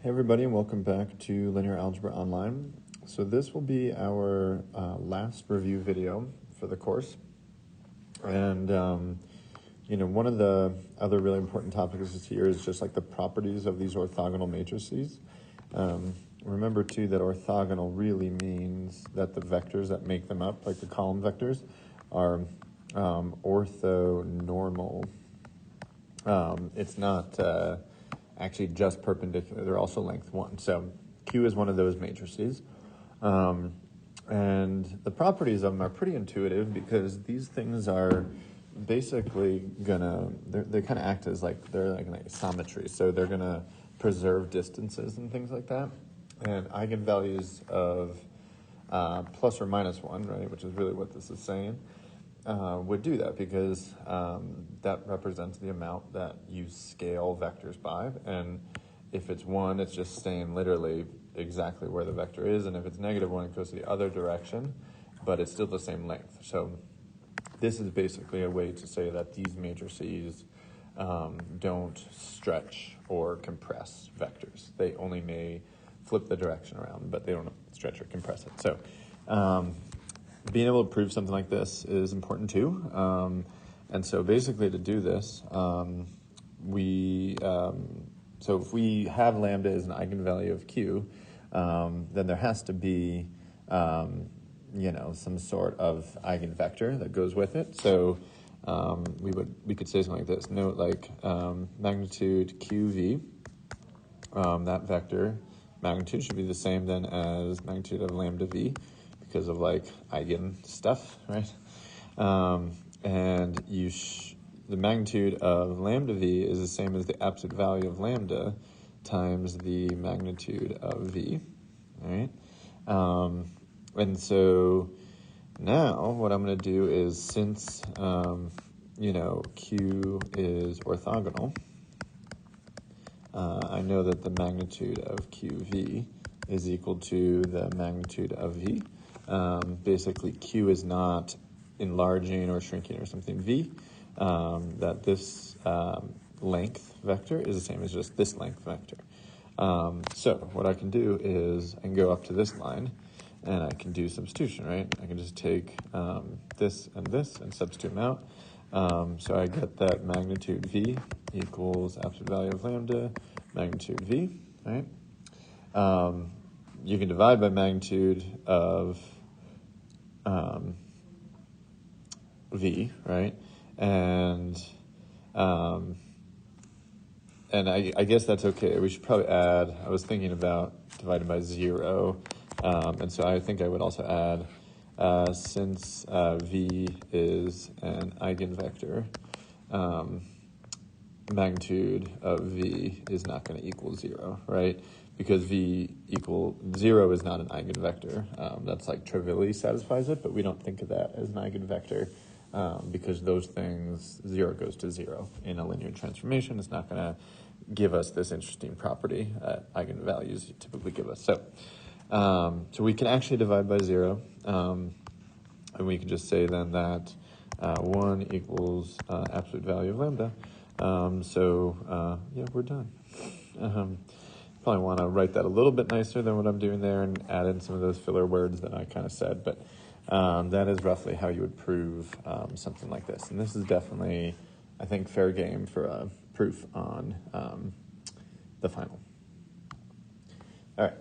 Hey everybody, and welcome back to Linear Algebra Online. So this will be our last review video for the course. And, one of the other really important topics here is just like the properties of these orthogonal matrices. Remember too that orthogonal really means that the vectors that make them up, like the column vectors, are orthonormal. It's not actually just perpendicular, they're also length 1. So Q is one of those matrices. And the properties of them are pretty intuitive because these things are basically they kind of act as they're like an isometry. So they're gonna preserve distances and things like that. And eigenvalues of plus or minus 1, right, which is really what this is saying, would do that because that represents the amount that you scale vectors by. And if it's 1, it's just staying literally exactly where the vector is. And if it's negative 1, it goes to the other direction, but it's still the same length. So this is basically a way to say that these matrices don't stretch or compress vectors. They only may flip the direction around, but they don't stretch or compress it. So being able to prove something like this is important too. And so basically to do this, so if we have lambda as an eigenvalue of Q, then there has to be, some sort of eigenvector that goes with it. So we could say something like this. Note magnitude QV, that vector magnitude should be the same then as magnitude of lambda V, because of eigen stuff, right? And the magnitude of lambda V is the same as the absolute value of lambda times the magnitude of V, all right? And so now what I'm going to do is, since, Q is orthogonal, I know that the magnitude of QV is equal to the magnitude of V. Basically, Q is not enlarging or shrinking or something V, that this length vector is the same as just this length vector. So what I can do is I can go up to this line and I can do substitution, right? I can just take this and substitute them out. So I get that magnitude V equals absolute value of lambda, magnitude V, right? You can divide by magnitude of V, right? And I guess that's okay. We should probably add, I was thinking about dividing by 0. And so I think I would also add, since V is an eigenvector, magnitude of V is not going to equal 0, right? Because V equal 0 is not an eigenvector. That's trivially satisfies it, but we don't think of that as an eigenvector because those things, 0 goes to 0. In a linear transformation, it's not going to give us this interesting property that eigenvalues typically give us. So we can actually divide by 0, and we can just say then that 1 equals absolute value of lambda. We're done. Probably want to write that a little bit nicer than what I'm doing there and add in some of those filler words that I kind of said, but that is roughly how you would prove something like this. And this is definitely, I think, fair game for a proof on the final. All right,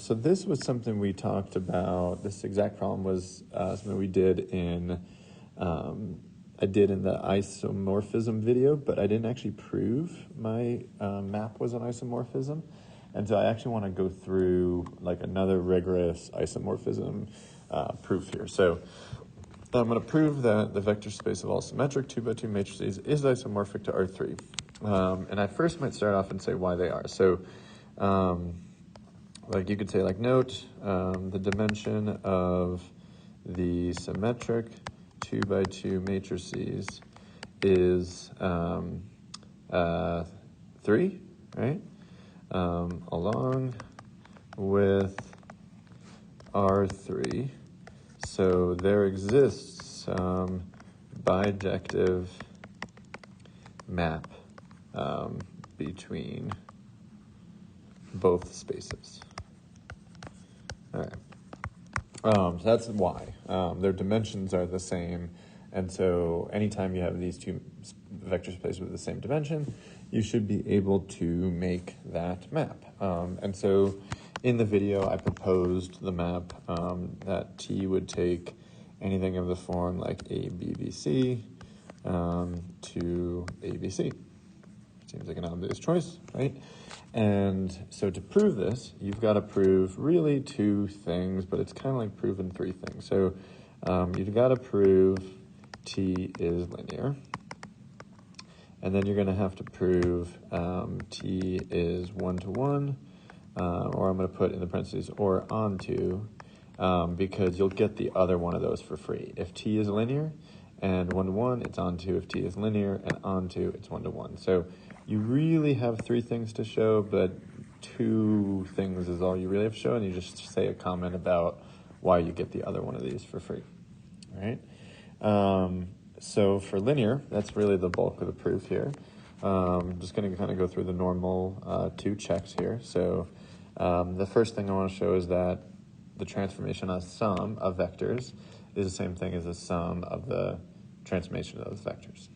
so this was something we talked about. This exact problem was something we did in the isomorphism video, but I didn't actually prove my map was an isomorphism. And so I actually want to go through another rigorous isomorphism proof here. So I'm going to prove that the vector space of all symmetric 2x2 matrices is isomorphic to R3. And I first might start off and say why they are. So you could say note the dimension of the symmetric 2x2 matrices is 3, right? Along with R3. So there exists some bijective map between both spaces. All right. So that's why. Their dimensions are the same, and so anytime you have these two vector spaces with the same dimension, you should be able to make that map. And so in the video, I proposed the map that T would take anything of the form like A, B, B, C to A, B, C. Seems like an obvious choice, right? And so to prove this, you've got to prove really two things, but it's kind of like proving three things. So you've got to prove T is linear. And then you're going to have to prove T is one-to-one, or I'm going to put in the parentheses, or onto, because you'll get the other one of those for free. If T is linear and one-to-one, it's onto. If T is linear and onto, it's one-to-one. So you really have three things to show, but two things is all you really have to show, and you just say a comment about why you get the other one of these for free. All right? So for linear, that's really the bulk of the proof here. Just going to kind of go through the normal two checks here. So the first thing I want to show is that the transformation of sum of vectors is the same thing as the sum of the transformation of those vectors.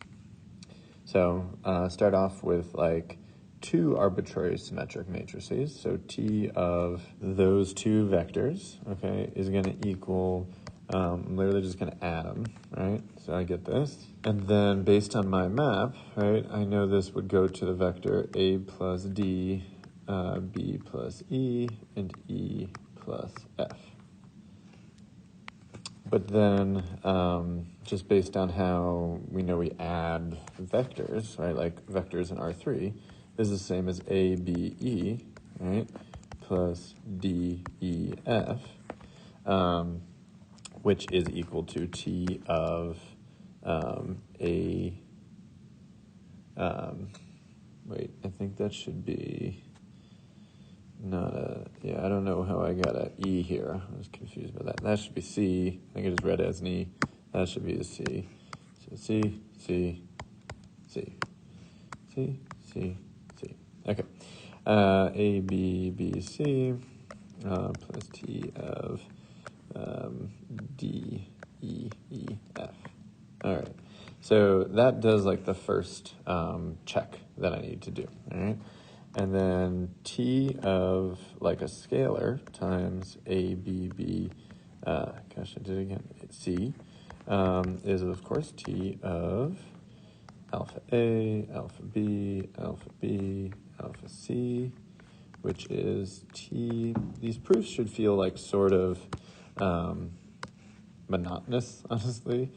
So start off with like two arbitrary symmetric matrices. So T of those two vectors, okay, is going to equal, I'm literally just going to add them, right? So I get this. And then based on my map, right, I know this would go to the vector A plus D, B plus E, and E plus F. But then, just based on how we know we add vectors, right, like vectors in R3, is the same as A, B, E, right, plus D, E, F, which is equal to T of wait, I think that should be not a, yeah, I don't know how I got a E here. I was confused by that. That should be C. I think I just read it as an E. That should be a C. So C, C, C, C, C, C. Okay. A, B, B, C, plus T of D, E, E, F. All right. So that does like the first check that I need to do, all right? And then T of like a scalar times A, B, B, gosh, I did it again, C, is of course T of alpha A, alpha B, alpha B, alpha C, which is T. These proofs should feel like sort of monotonous, honestly.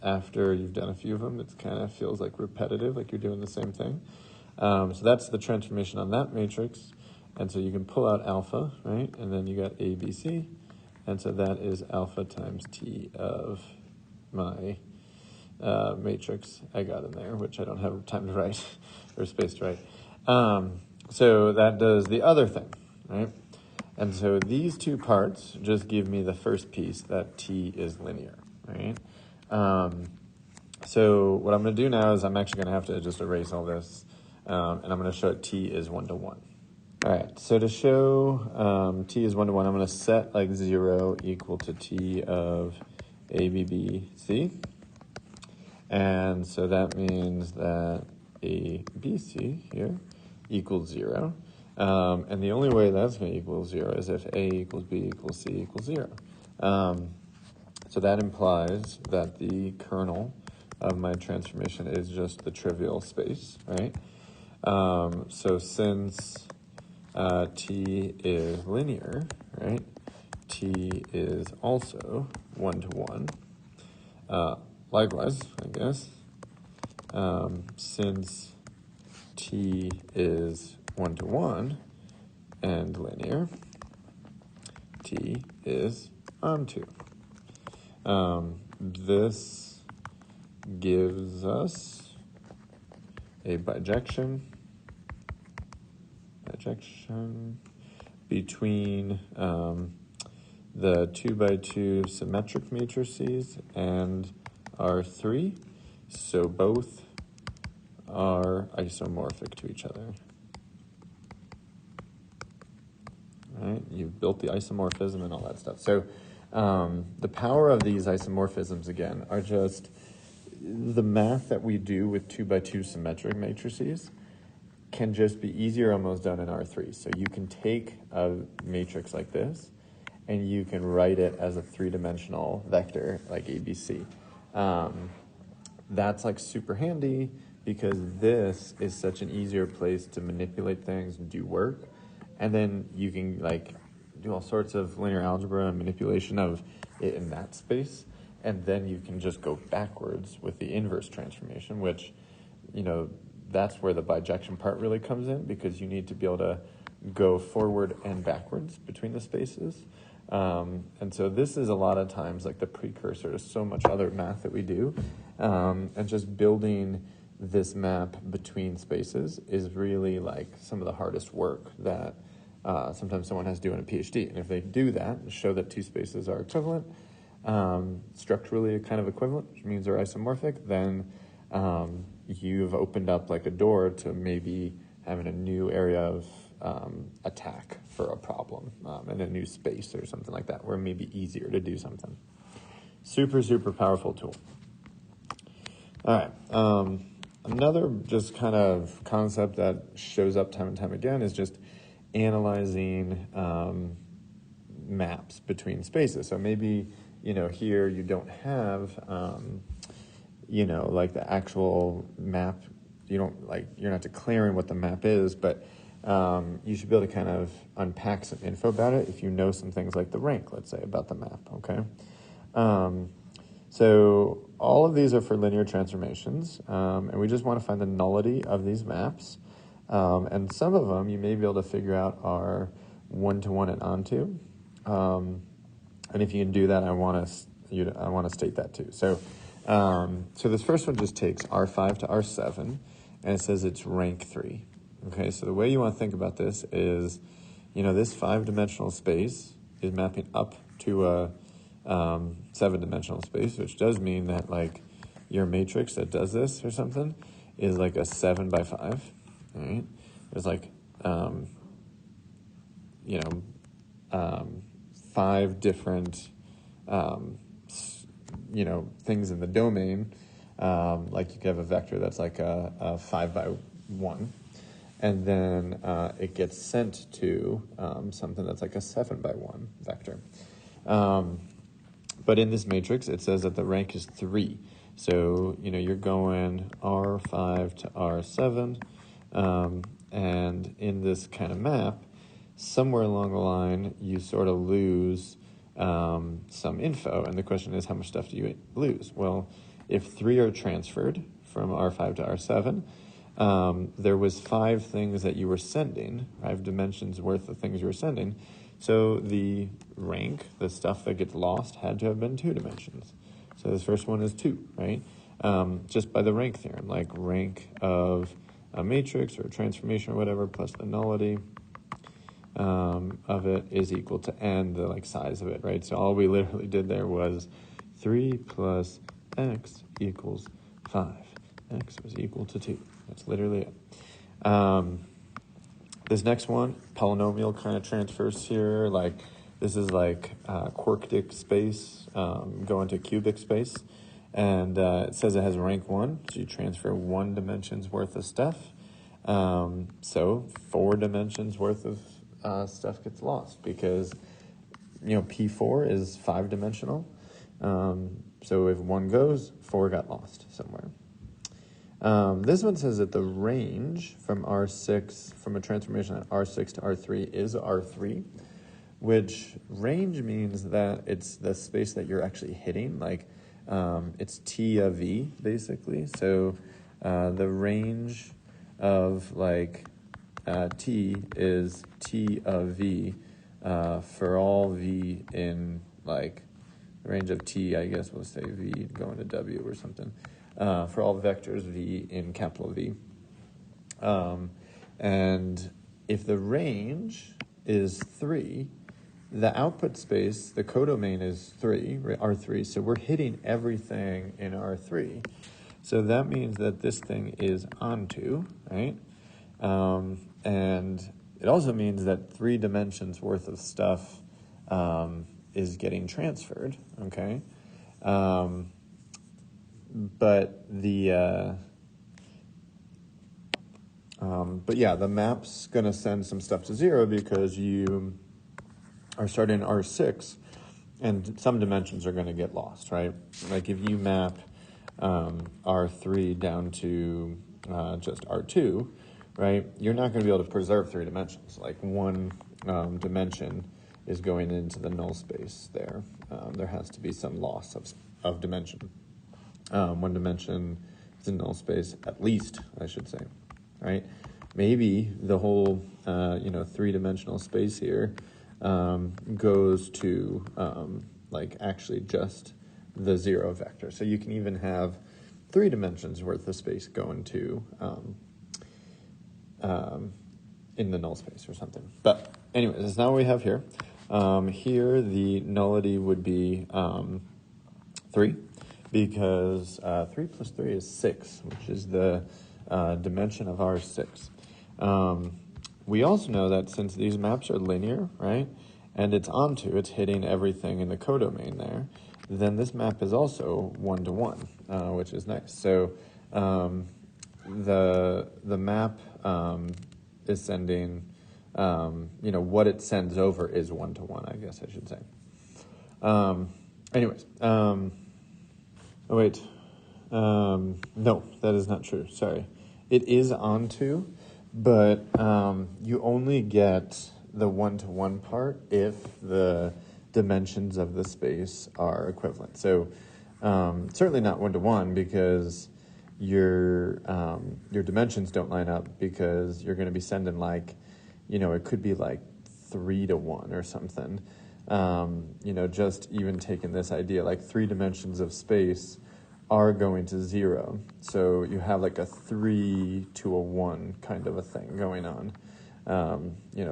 After you've done a few of them, it kind of feels like repetitive, like you're doing the same thing. So that's the transformation on that matrix. And so you can pull out alpha, right? And then you got A, B, C. And so that is alpha times T of my matrix I got in there, which I don't have time to write or space to write. So that does the other thing, right? And so these two parts just give me the first piece that T is linear, right? So what I'm going to do now is I'm actually going to have to just erase all this, and I'm going to show T is one-to-one. All right, so to show T is one-to-one, I'm going to set like 0 equal to T of A, B, B, C. And so that means that A, B, C here equals 0. And the only way that's going to equal 0 is if A equals B equals C equals 0. So that implies that the kernel of my transformation is just the trivial space, right? So since T is linear, right, T is also one-to-one. Likewise, I guess, since T is one-to-one and linear, T is onto. This gives us a bijection between the 2x2 symmetric matrices and R3, so both are isomorphic to each other. built the isomorphism and all that stuff. So the power of these isomorphisms, again, are just the math that we do with 2x2 symmetric matrices can just be easier almost done in R3. So you can take a matrix like this, and you can write it as a three-dimensional vector like ABC. That's like super handy because this is such an easier place to manipulate things and do work. And then you can like do all sorts of linear algebra and manipulation of it in that space. And then you can just go backwards with the inverse transformation, which, you know, that's where the bijection part really comes in, because you need to be able to go forward and backwards between the spaces. And so this is a lot of times like the precursor to so much other math that we do. And just building this map between spaces is really like some of the hardest work that sometimes someone has to do in a PhD. And if they do that and show that two spaces are equivalent, structurally kind of equivalent, which means they're isomorphic, then you've opened up like a door to maybe having a new area of attack for a problem in a new space or something like that, where it may be easier to do something. Super, super powerful tool. All right. Another just kind of concept that shows up time and time again is just analyzing maps between spaces. So maybe, you know, here you don't have, you know, like the actual map. You don't like, you're not declaring what the map is, but you should be able to kind of unpack some info about it if you know some things like the rank, let's say, about the map, okay? So all of these are for linear transformations, and we just want to find the nullity of these maps. And some of them you may be able to figure out are one-to-one and onto. And if you can do that, I want to state that too. So, so this first one just takes R5 to R7, and it says it's rank 3. Okay, so the way you want to think about this is, you know, this 5-dimensional space is mapping up to a 7-dimensional space, which does mean that like your matrix that does this or something is like a 7 by 5. All right, there's like you know 5 different you know things in the domain. Like you could have a vector that's like a 5 by 1. And then it gets sent to something that's like a 7 by 1 vector. But in this matrix, it says that the rank is 3. So, you know, you're going R5 to R7. And in this kind of map, somewhere along the line, you sort of lose some info. And the question is, how much stuff do you lose? Well, if 3 are transferred from R5 to R7, there was 5 things that you were sending, 5 dimensions worth of things you were sending. So the rank, the stuff that gets lost, had to have been 2 dimensions. So this first one is 2, right? Just by the rank theorem, like rank of a matrix or a transformation or whatever plus the nullity of it is equal to n, the like size of it, right? So all we literally did there was 3 plus x equals 5. X was equal to 2. That's literally it. This next one, polynomial kind of transfers here. Like this is like quartic space going to cubic space. And it says it has rank 1, so you transfer 1 dimension's worth of stuff. So 4 dimensions worth of stuff gets lost because, you know, P4 is 5-dimensional. So if 1 goes, 4 got lost somewhere. This one says that the range from R6, from a transformation at R6 to R3 is R3, which range means that it's the space that you're actually hitting, like it's T of V, basically. So the range of like T is T of V for all V in like the range of T, I guess we'll say V going to W or something. For all vectors V in capital V. And if the range is 3, the output space, the codomain is 3, R3, so we're hitting everything in R3. So that means that this thing is onto, right? And It also means that 3 dimensions worth of stuff is getting transferred, okay? But yeah, the map's going to send some stuff to 0 because you are starting R6, and some dimensions are going to get lost, right? Like if you map R3 down to just R2, right, you're not going to be able to preserve 3 dimensions. Like one dimension is going into the null space there. There has to be some loss of dimension. One dimension is in null space, at least, I should say, right? Maybe the whole, 3-dimensional space here goes to, actually just the 0 vector. So you can even have 3 dimensions worth of space going to in the null space or something. But anyways, that's not what we have here. Here, the nullity would be 3, because 3 plus 3 is 6, which is the dimension of R6. We also know that since these maps are linear, right, and it's hitting everything in the codomain there, then this map is also 1-to-1, which is nice. So the map is sending, what it sends over is 1-to-1, I guess I should say. Anyways, no, that is not true. Sorry. It is onto, but you only get the 1-to-1 part if the dimensions of the space are equivalent. So certainly not 1-to-1 because your dimensions don't line up, because you're going to be sending it could be 3-to-1 or something. Just even taking this idea, 3 dimensions of space are going to 0. So you have a 3-to-1 kind of a thing going on.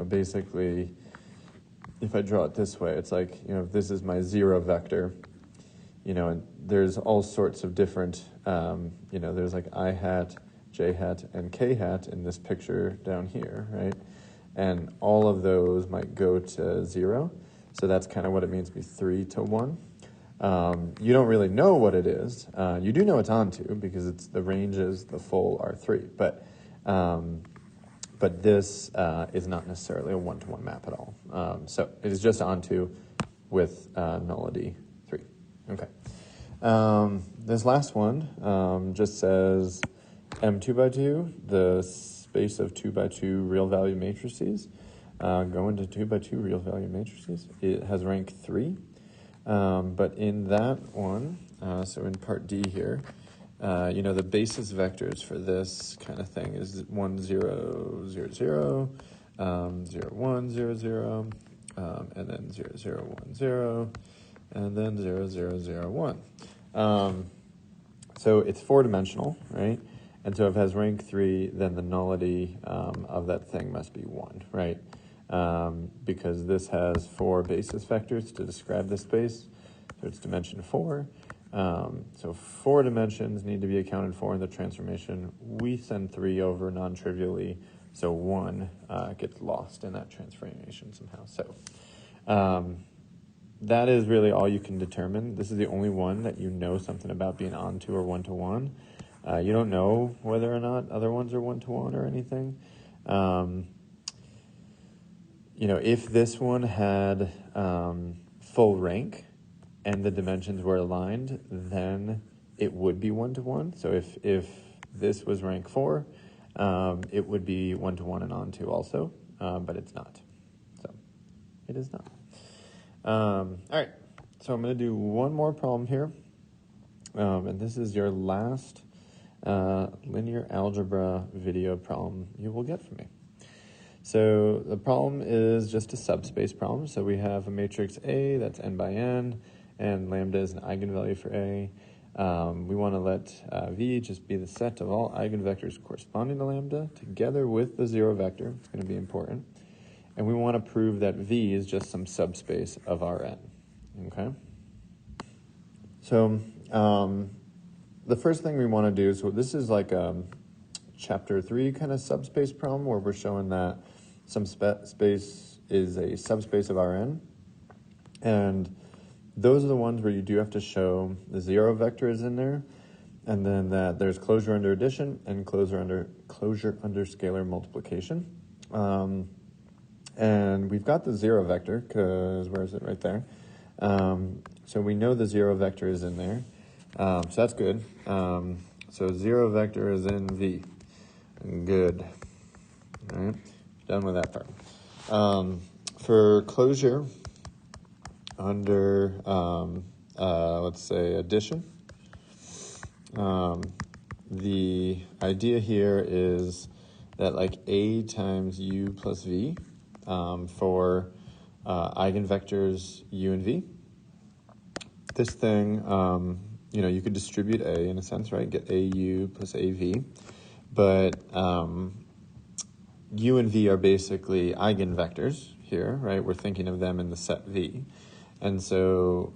Basically, if I draw it this way, it's if this is my 0 vector, and there's all sorts of different, there's I hat, j hat, and k hat in this picture down here, right? And all of those might go to 0. So that's kind of what it means to be 3-to-1. You don't really know what it is. You do know it's onto because the range is the full R3, but this is not necessarily a 1-to-1 map at all. So it is just onto with nullity 3. Okay. This last one just says M2x2, the space of 2x2 real value matrices, go into 2x2 real value matrices. It has rank 3. But in that one, so in part D here, the basis vectors for this kind of thing is 1, 0, 0, 0, 0, 1, 0, 0, and then 0, 0, 1, 0, and then 0, 0, 0, 1. So it's 4-dimensional, right? And so if it has rank 3, then the nullity of that thing must be 1, right? Because this has 4 basis vectors to describe this space, so it's dimension 4. So 4 dimensions need to be accounted for in the transformation. We send 3 over non-trivially, so 1 gets lost in that transformation somehow. So that is really all you can determine. This is the only one that you know something about being onto or 1-to-1. You don't know whether or not other ones are 1-to-1 or anything. If this one had full rank and the dimensions were aligned, then it would be 1-to-1. So if this was rank 4, it would be 1-to-1 and onto also, but it's not. So it is not. All right, so I'm going to do one more problem here, and this is your last linear algebra video problem you will get from me. So the problem is just a subspace problem. So we have a matrix A that's n by n, and lambda is an eigenvalue for A. We want to let V just be the set of all eigenvectors corresponding to lambda together with the 0 vector. It's going to be important. And we want to prove that V is just some subspace of Rn. Okay? So the first thing we want to do, so this is like a chapter 3 kind of subspace problem where we're showing that some space is a subspace of Rn, and those are the ones where you do have to show the zero vector is in there, and then that there's closure under addition and closure under scalar multiplication. And we've got the zero vector, because where is it? Right there. So we know the zero vector is in there. So that's good. So zero vector is in V. Good. All right. Done with that part. For closure under, let's say, addition, the idea here is that like A times U plus V for eigenvectors U and V. This thing, you could distribute A in a sense, right? Get AU plus AV. But U and V are basically eigenvectors here, right? We're thinking of them in the set V. And so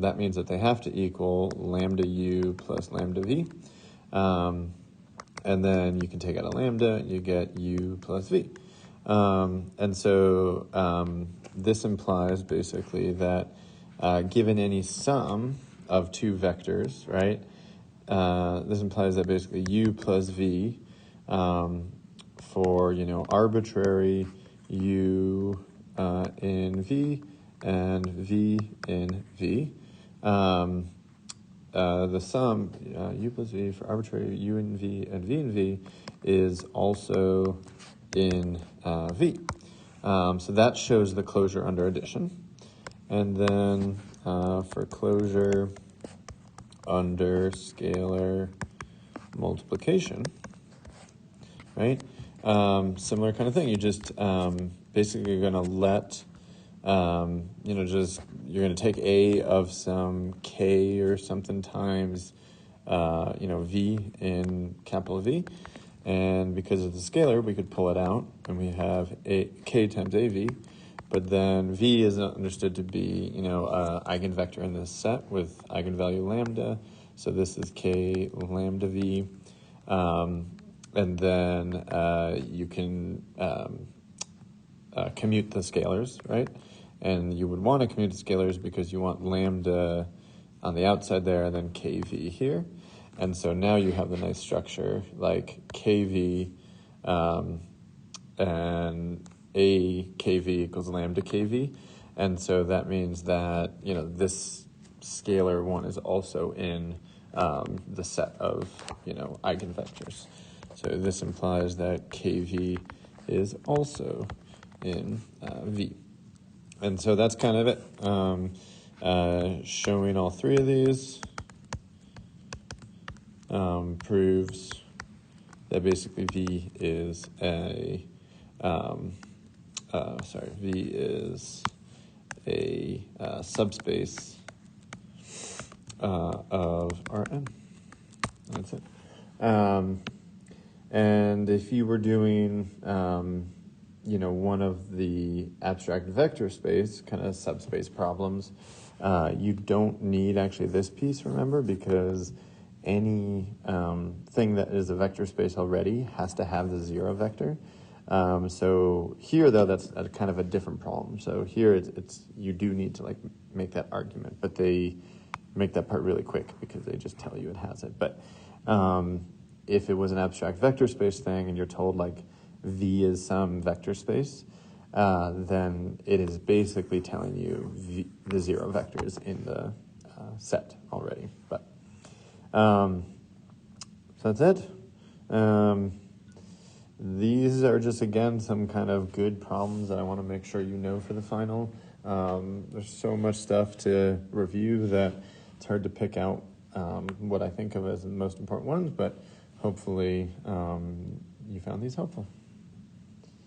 that means that they have to equal lambda U plus lambda V. And then you can take out a lambda, and you get U plus V. And so this implies basically that given any sum of two vectors, right, this implies that basically U plus V for, arbitrary U in V and V in V, the sum U plus V for arbitrary U in V and V in V is also in V. So that shows the closure under addition. And then for closure under scalar multiplication, right? Similar kind of thing. You just basically you're going to let, you're going to take A of some K or something times, V in capital V. And because of the scalar, we could pull it out, and we have K times AV. But then V is understood to be, eigenvector in this set with eigenvalue lambda. So this is K lambda V. And then you can commute the scalars, right? And you would want to commute the scalars because you want lambda on the outside there and then KV here. And so now you have the nice structure like KV and A KV equals lambda KV. And so that means that, this scalar one is also in the set of, eigenvectors. So this implies that KV is also in V. And so that's kind of it. Showing all three of these proves that basically V is a subspace of Rn. That's it. And if you were doing, one of the abstract vector space kind of subspace problems, you don't need actually this piece, remember, because any thing that is a vector space already has to have the zero vector. So here, though, that's kind of a different problem. So here, it's you do need to make that argument, but they make that part really quick because they just tell you it has it. But if it was an abstract vector space thing and you're told V is some vector space, then it is basically telling you the zero vectors in the set already. But so that's it. These are just, again, some kind of good problems that I want to make sure you know for the final. There's so much stuff to review that it's hard to pick out what I think of as the most important ones, but hopefully you found these helpful.